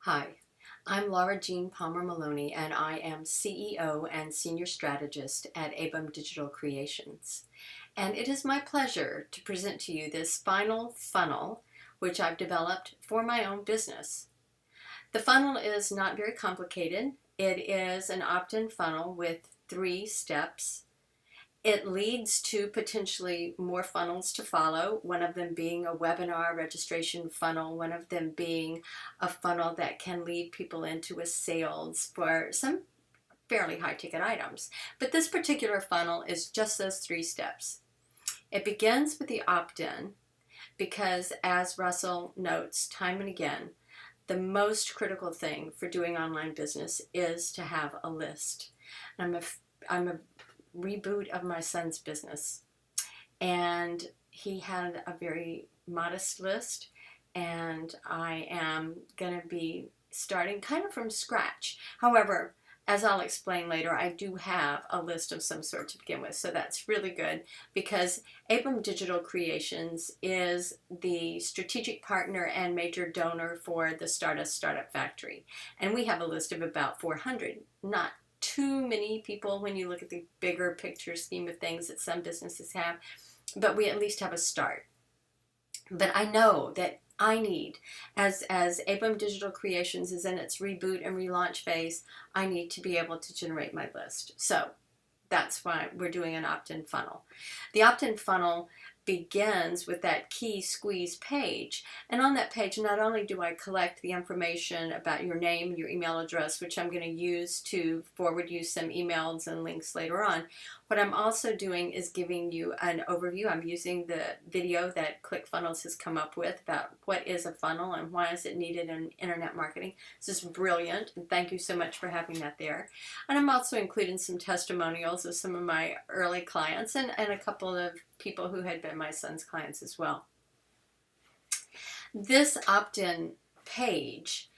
Hi, I'm Laura Jean Palmer-Moloney, and I am CEO and Senior Strategist at ABEM Digital Creations. And it is my pleasure to present to you this final funnel, which I've developed for my own business. The funnel is not very complicated. It is an opt-in funnel with 3 steps. It leads to potentially more funnels to follow, one of them being a webinar registration funnel, one of them being a funnel that can lead people into a sales for some fairly high ticket items. But this particular funnel is just those 3 steps. It begins with the opt-in because, as Russell notes time and again, the most critical thing for doing online business is to have a list. I'm a reboot of my son's business, and he had a very modest list, and I am going to be starting kind of from scratch. However, as I'll explain later, I do have a list of some sort to begin with, so that's really good because ABEM Digital Creations is the strategic partner and major donor for the Stardust Startup Factory, and we have a list of about 400, not too many people when you look at the bigger picture scheme of things that some businesses have, but we at least have a start. But I know that I need, as ABEM Digital Creations is in its reboot and relaunch phase, I need to be able to generate my list. So that's why we're doing an opt-in funnel. The opt-in funnel begins with that key squeeze page, and on that page not only do I collect the information about your name, your email address, which I'm going to use to forward you some emails and links later on, what I'm also doing is giving you an overview. I'm using the video that ClickFunnels has come up with about what is a funnel and why is it needed in internet marketing. This is brilliant, and thank you so much for having that there. And I'm also including some testimonials of some of my early clients and a couple of people who had been my son's clients as well. This opt-in page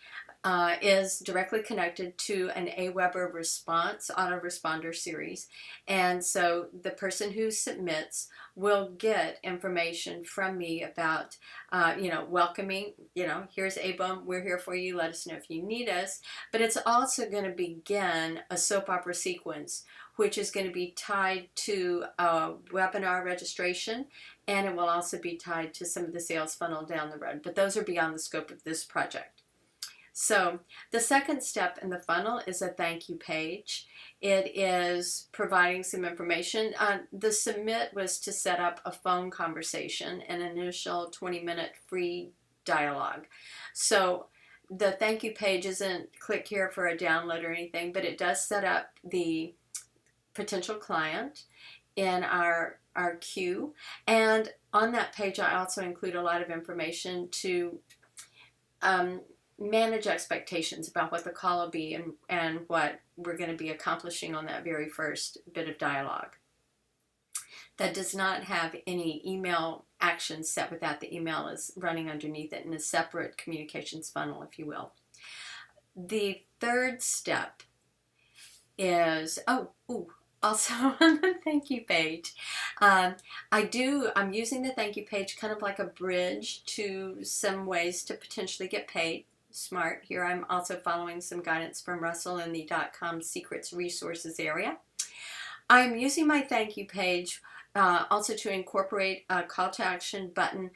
is directly connected to an AWeber response autoresponder series, and so the person who submits will get information from me about welcoming, here's ABEM, we're here for you, let us know if you need us. But it's also going to begin a soap opera sequence, which is going to be tied to a webinar registration, and it will also be tied to some of the sales funnel down the road, but those are beyond the scope of this project. So the second step in the funnel is a thank you page. It is providing some information. The submit was to set up a phone conversation, an initial 20-minute free dialogue. So the thank you page isn't click here for a download or anything, but it does set up the potential client in our queue. And on that page, I also include a lot of information to manage expectations about what the call will be and what we're going to be accomplishing on that very first bit of dialogue. That does not have any email action set with that. The email is running underneath it in a separate communications funnel, if you will. The third step is, also on the thank you page, I'm using the thank you page kind of like a bridge to some ways to potentially get paid. Smart. Here I'm also following some guidance from Russell in the .com secrets resources area. I'm using my thank you page also to incorporate a call to action button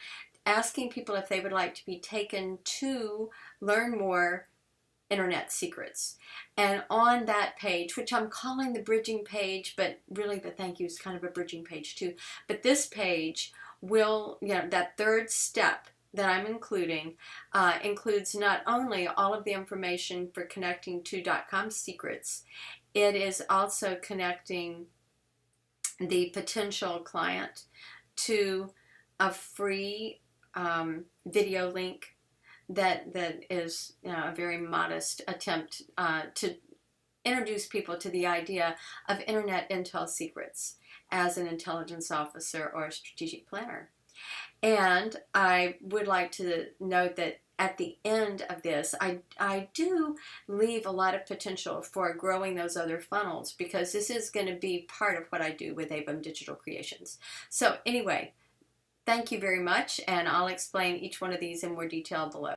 asking people if they would like to be taken to learn more internet secrets. And on that page, which I'm calling the bridging page, but really the thank you is kind of a bridging page too, but this page will, that third step that I'm including includes not only all of the information for connecting to .com secrets, it is also connecting the potential client to a free video link that is a very modest attempt to introduce people to the idea of internet intel secrets as an intelligence officer or a strategic planner. And I would like to note that at the end of this, I do leave a lot of potential for growing those other funnels because this is going to be part of what I do with ABEM Digital Creations. So anyway, thank you very much, and I'll explain each one of these in more detail below.